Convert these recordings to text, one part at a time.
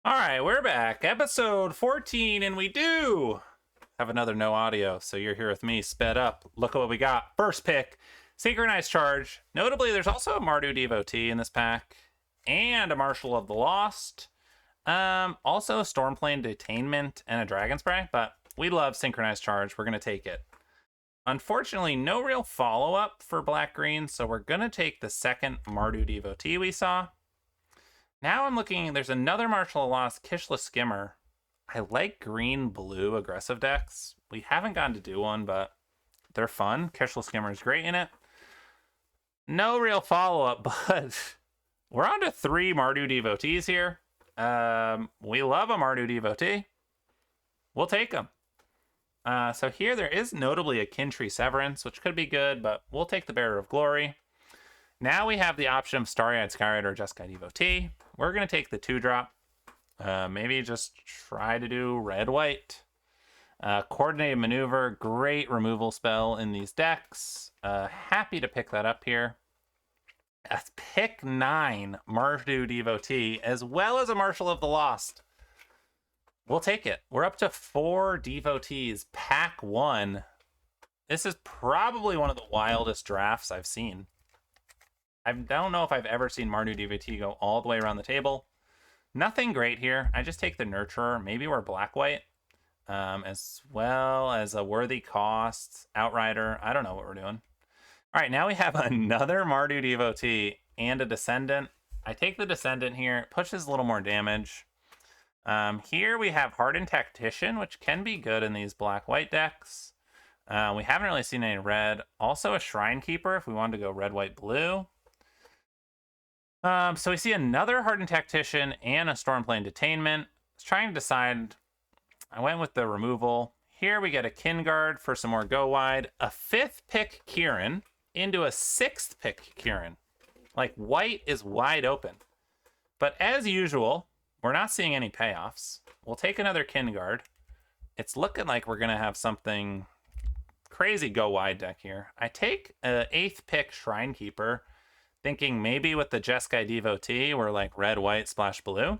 All right, we're back. Episode 14, and we do have another no audio, so you're here with me, sped up. Look at what we got. First pick, Synchronized Charge. Notably, there's also a Mardu Devotee in this pack, and a Marshal of the Lost. Also a Stormplane Detainment and a Dragon Spray, but we love Synchronized Charge. We're going to take it. Unfortunately, no real follow-up for black-green, so we're going to take the second Mardu Devotee we saw. Now I'm looking, there's another Marshal of the Lost, Kishla Skimmer. I like green-blue aggressive decks. We haven't gotten to do one, but they're fun. Kishla Skimmer is great in it. No real follow-up, but we're on to 3 Mardu Devotees here. We love a Mardu Devotee. We'll take them. So here there is notably a Kintree Severance, which could be good, but we'll take the Bearer of Glory. Now we have the option of Starry-Eyed Skyrider or Jeskai Devotee. We're going to take the 2-drop. Maybe just try to do red-white. Coordinated Maneuver, great removal spell in these decks. Happy to pick that up here. That's pick 9 Mardu Devotee, as well as a Marshal of the Lost. We'll take it. We're up to 4 Devotees, pack 1. This is probably one of the wildest drafts I've seen. I don't know if I've ever seen Mardu Devotee go all the way around the table. Nothing great here. I just take the Nurturer. Maybe we're black-white. As well as a Worthy Cost, Outrider. I don't know what we're doing. All right, now we have another Mardu Devotee and a Descendant. I take the Descendant here. It pushes a little more damage. Here we have Hardened Tactician, which can be good in these black-white decks. We haven't really seen any red. Also a Shrine Keeper if we wanted to go red, white, blue. So we see another Hardened Tactician and a Stormplane Detainment. I was trying to decide. I went with the removal. Here we get a Kinguard for some more go wide. A 5th pick Kieran into a 6th pick Kieran. Like, white is wide open. But as usual, we're not seeing any payoffs. We'll take another Kinguard. It's looking like we're going to have something crazy go wide deck here. I take a 8th pick Shrine Keeper, thinking maybe with the Jeskai Devotee, we're like red, white, splash blue.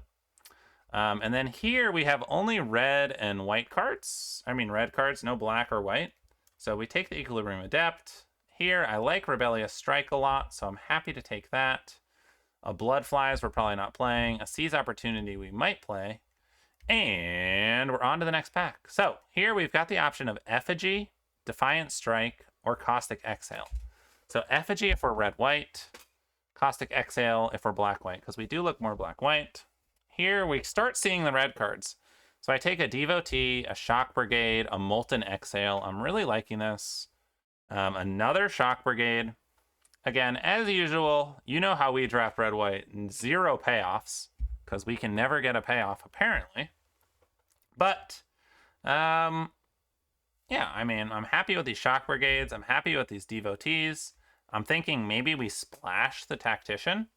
And then here we have only red and white cards. I mean, red cards, no black or white. So we take the Equilibrium Adept. Here, I like Rebellious Strike a lot, so I'm happy to take that. A Blood Flies we're probably not playing. A Seize Opportunity we might play. And we're on to the next pack. So here we've got the option of Effigy, Defiant Strike, or Caustic Exhale. So Effigy if we're red-white. Caustic Exhale if we're black-white, because we do look more black-white. Here we start seeing the red cards. So I take a Devotee, a Shock Brigade, a Molten Exhale. I'm really liking this. Another Shock Brigade. Again, as usual, you know how we draft red-white. 0 payoffs, because we can never get a payoff, apparently. But, yeah, I mean, I'm happy with these Shock Brigades. I'm happy with these Devotees. I'm thinking maybe we splash the Tactician.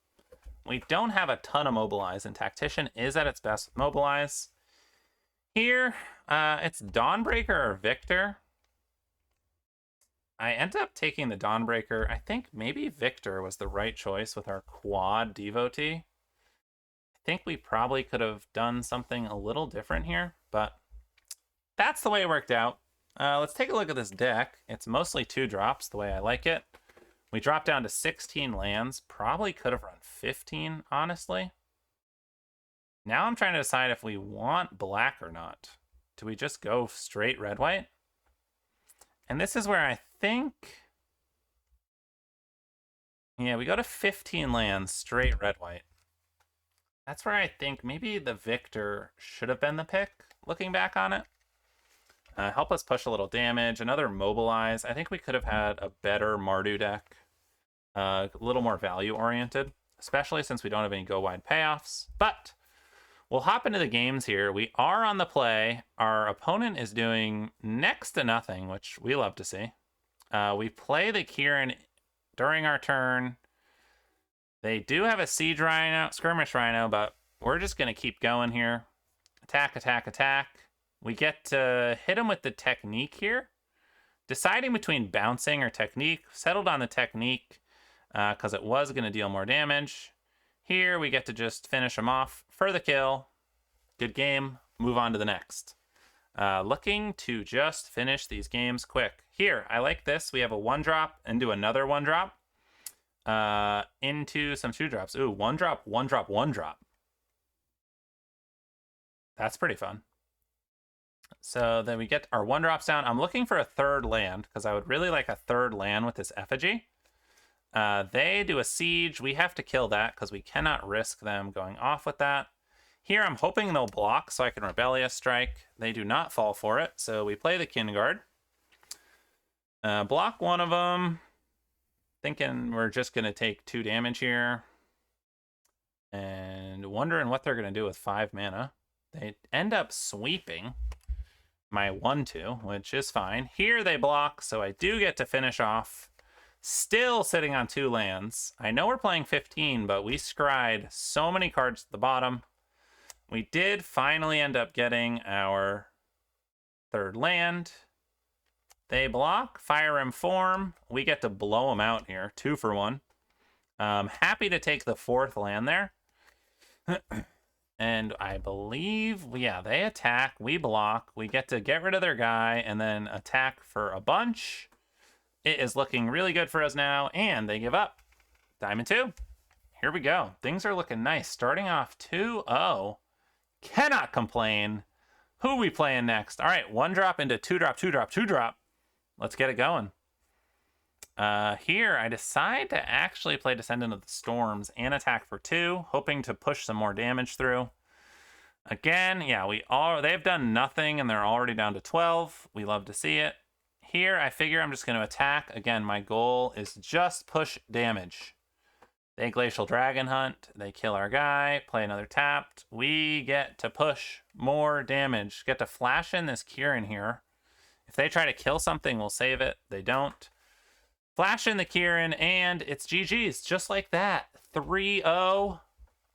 We don't have a ton of Mobilize, and Tactician is at its best with Mobilize. Here, it's Dawnbreaker or Victor. I ended up taking the Dawnbreaker. I think maybe Victor was the right choice with our quad Devotee. I think we probably could have done something a little different here, but that's the way it worked out. Let's take a look at this deck. It's mostly 2 drops, the way I like it. We dropped down to 16 lands. Probably could have run 15, honestly. Now I'm trying to decide if we want black or not. Do we just go straight red-white? And this is where I think... Yeah, we go to 15 lands straight red-white. That's where I think maybe the Victor should have been the pick, looking back on it. Help us push a little damage. Another Mobilize. I think we could have had a better Mardu deck. A little more value-oriented, especially since we don't have any go-wide payoffs. But we'll hop into the games here. We are on the play. Our opponent is doing next to nothing, which we love to see. We play the Kieran during our turn. They do have a Siege Rhino, Skirmish Rhino, but we're just going to keep going here. Attack, attack, attack. We get to hit him with the Technique here. Deciding between bouncing or Technique. Settled on the Technique because it was going to deal more damage. Here we get to just finish him off for the kill. Good game. Move on to the next. Looking to just finish these games quick. Here, I like this. We have a 1-drop into another 1-drop. Into some 2-drops. Ooh, 1-drop, 1-drop, 1-drop. That's pretty fun. So then we get our 1-drops down. I'm looking for a 3rd land because I would really like a 3rd land with this effigy. They do a siege. We have to kill that because we cannot risk them going off with that. Here, I'm hoping they'll block so I can Rebellious Strike. They do not fall for it, so we play the Kin Guard. Block one of them. Thinking we're just going to take 2 damage here. And wondering what they're going to do with 5 mana. They end up sweeping my 1-2, which is fine. Here they block, so I do get to finish off. Still sitting on 2 lands. I know we're playing 15, but we scried so many cards at the bottom. We did finally end up getting our 3rd land. They block, Fire and Form. We get to blow them out here, 2 for 1. Happy to take the 4th land there. And I believe, yeah, they attack, we block. We get to get rid of their guy and then attack for a bunch. It is looking really good for us now, and they give up. Diamond 2. Here we go. Things are looking nice. Starting off 2-0. Cannot complain. Who we playing next? All right, 1-drop into 2-drop, 2-drop, 2-drop. Let's get it going. Here, I decide to actually play Descendant of the Storms and attack for 2, hoping to push some more damage through. Again, yeah, they've done nothing, and they're already down to 12. We love to see it. Here, I figure I'm just going to attack. Again, my goal is just push damage. They Glacial Dragon Hunt. They kill our guy. Play another tapped. We get to push more damage. Get to flash in this Kieran here. If they try to kill something, we'll save it. They don't. Flash in the Kieran, and it's GG's. Just like that. 3-0.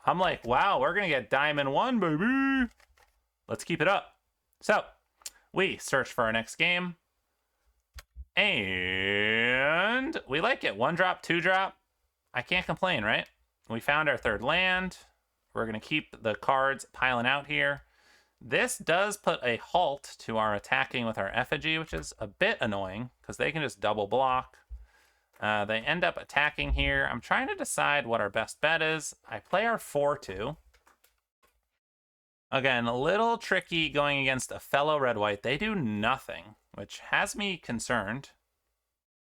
I'm like, wow, we're going to get Diamond 1, baby. Let's keep it up. So, we search for our next game. And we like it. 1-drop, 2-drop. I can't complain, right? We found our 3rd land. We're going to keep the cards piling out here. This does put a halt to our attacking with our effigy, which is a bit annoying because they can just double block. They end up attacking here. I'm trying to decide what our best bet is. I play our 4-2. Again, a little tricky going against a fellow red-white. They do nothing, which has me concerned.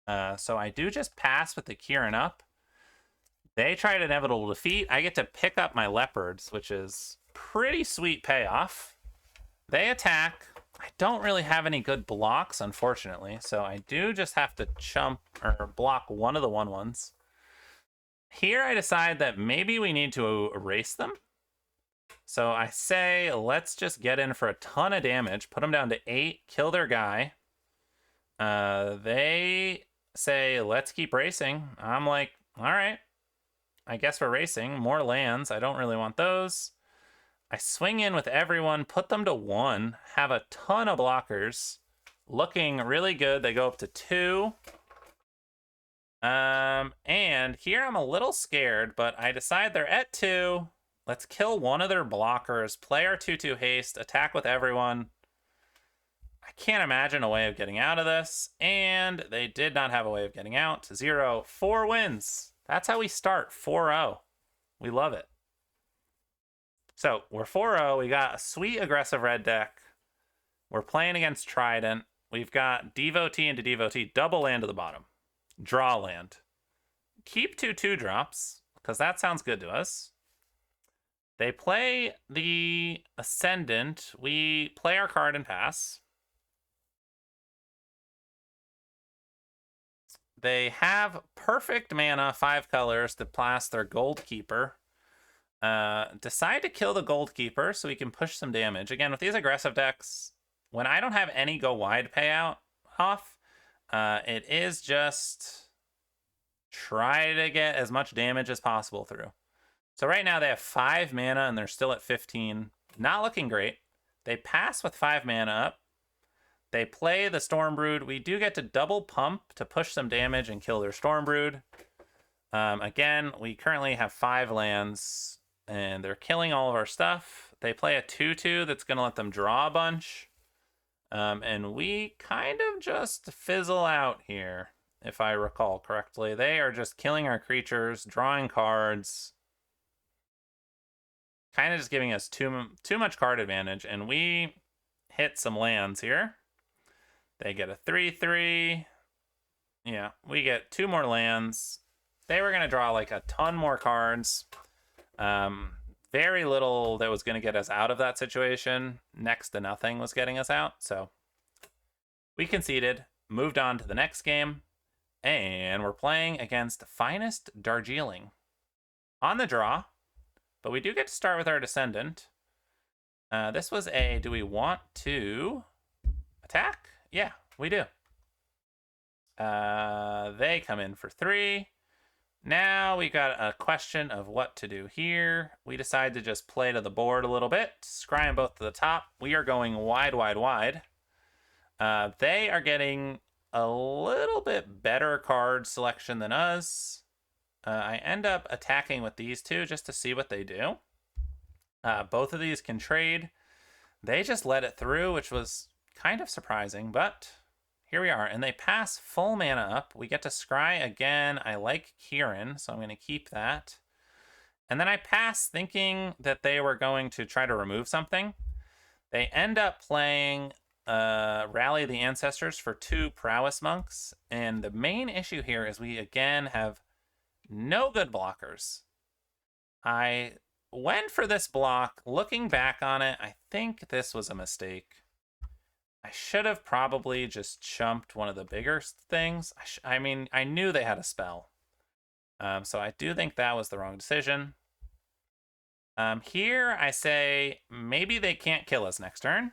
So I do just pass with the Kieran up. They tried inevitable defeat. I get to pick up my leopards, which is pretty sweet payoff. They attack. I don't really have any good blocks, unfortunately, so I do just have to chump or block one of the 1/1s. Here I decide that maybe we need to erase them. So I say, let's just get in for a ton of damage, put them down to 8, kill their guy. They say, let's keep racing. I'm like, all right, I guess we're racing. More lands. I don't really want those. I swing in with everyone, put them to 1, have a ton of blockers. Looking really good. They go up to 2. And here I'm a little scared, but I decide they're at 2. Let's kill one of their blockers, play our 2/2 haste, attack with everyone. I can't imagine a way of getting out of this, and they did not have a way of getting out. 0, 4 wins. That's how we start, 4-0. We love it. So we're 4-0. We got a sweet aggressive red deck. We're playing against Trident. We've got Devotee into Devotee, double land to the bottom. Draw land. Keep 2 2-drops, because that sounds good to us. They play the Ascendant. We play our card and pass. They have perfect mana, 5 colors, to pass their Gold Keeper. Decide to kill the Gold Keeper so we can push some damage. Again, with these aggressive decks, when I don't have any go wide payout off, it is just try to get as much damage as possible through. So right now they have 5 mana and they're still at 15. Not looking great. They pass with 5 mana up. They play the Stormbrood. We do get to double pump to push some damage and kill their Stormbrood. Again, we currently have 5 lands and they're killing all of our stuff. they play a 2/2 that's going to let them draw a bunch. And we kind of just fizzle out here, if I recall correctly. They are just killing our creatures, drawing cards, kind of just giving us too much card advantage, and we hit some lands here. They get a 3/3. Yeah, we get 2 more lands. They were going to draw like a ton more cards. Very little that was going to get us out of that situation. Next to nothing was getting us out. So we conceded, moved on to the next game, and we're playing against Finest Darjeeling on the draw. But we do get to start with our Descendant. This was a, do we want to attack? Yeah, we do. They come in for 3. Now we got a question of what to do here. We decide to just play to the board a little bit. Scry them both to the top. We are going wide, wide, wide. They are getting a little bit better card selection than us. I end up attacking with these two just to see what they do. Both of these can trade. They just let it through, which was kind of surprising, but here we are. And they pass full mana up. We get to scry again. I like Kieran, so I'm going to keep that. And then I pass thinking that they were going to try to remove something. They end up playing Rally the Ancestors for 2 Prowess Monks. And the main issue here is we again have no good blockers. I went for this block. Looking back on it, I think this was a mistake. I should have probably just chumped one of the bigger things. I mean, I knew they had a spell. So I do think that was the wrong decision. Here I say maybe they can't kill us next turn.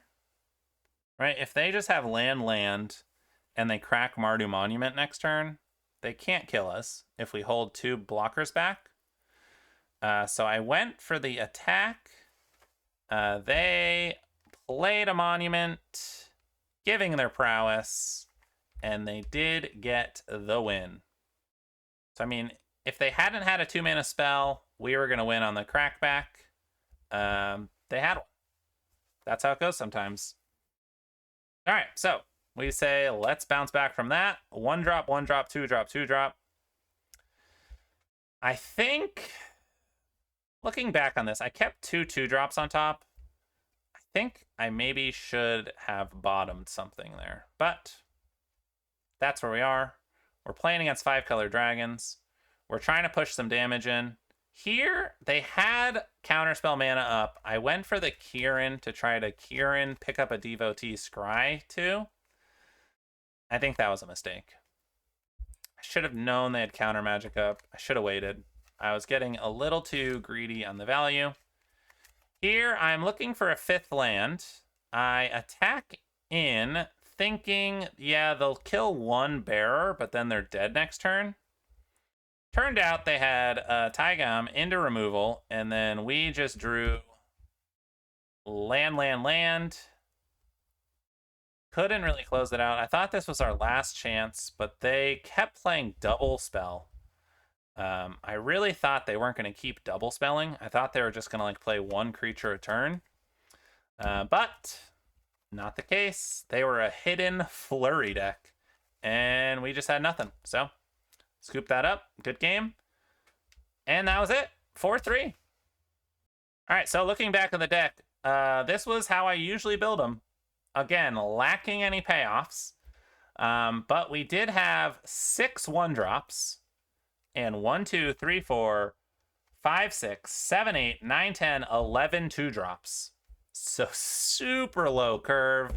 Right? If they just have land, and they crack Mardu Monument next turn, they can't kill us if we hold 2 blockers back. So I went for the attack. They played a monument, giving their prowess, and they did get the win. So, I mean, if they hadn't had a 2-mana spell, we were going to win on the crackback. They had one. That's how it goes sometimes. All right, so we say, let's bounce back from that. 1 drop, 1 drop, 2 drop, 2 drop. I think, looking back on this, I kept 2 2-drops on top. I think I maybe should have bottomed something there, but that's where we are. We're playing against 5-color dragons. We're trying to push some damage in. Here, they had counterspell mana up. I went for the Kieran to try to Kieran pick up a Devotee Scry too. I think that was a mistake. I should have known they had counter magic up. I should have waited. I was getting a little too greedy on the value. Here, I'm looking for a 5th land. I attack in, thinking, yeah, they'll kill 1 bearer, but then they're dead next turn. Turned out they had Taigam into removal, and then we just drew land. Couldn't really close it out. I thought this was our last chance, but they kept playing double spell. I really thought they weren't going to keep double spelling. I thought they were just going to like play 1 creature a turn. But not the case. They were a hidden flurry deck, and we just had nothing. So scoop that up. Good game. And that was it. 4-3. All right, so looking back at the deck, this was how I usually build them. Again, lacking any payoffs. But we did have 6 1-drops. And 1, 2, 3, 4, 5, 6, 7, 8, 9, 10, 11 2-drops. So super low curve.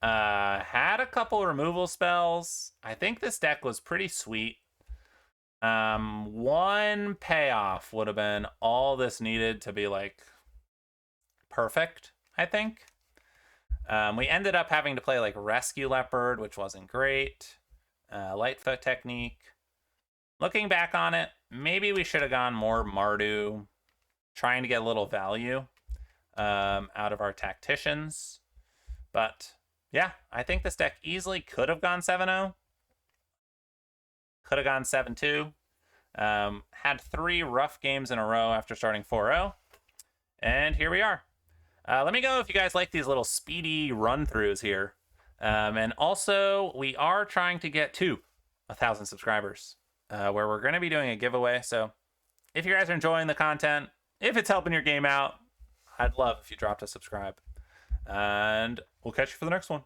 Had a couple removal spells. I think this deck was pretty sweet. 1 payoff would have been all this needed to be like perfect, I think. We ended up having to play like Rescue Leopard, which wasn't great. Lightfoot Technique. Looking back on it, maybe we should have gone more Mardu, trying to get a little value out of our tacticians. But yeah, I think this deck easily could have gone 7-0. Could have gone 7-2. Had 3 rough games in a row after starting 4-0. And here we are. Let me know if you guys like these little speedy run-throughs here. And also, we are trying to get to 1,000 subscribers, where we're going to be doing a giveaway. So if you guys are enjoying the content, if it's helping your game out, I'd love if you dropped a subscribe. And we'll catch you for the next one.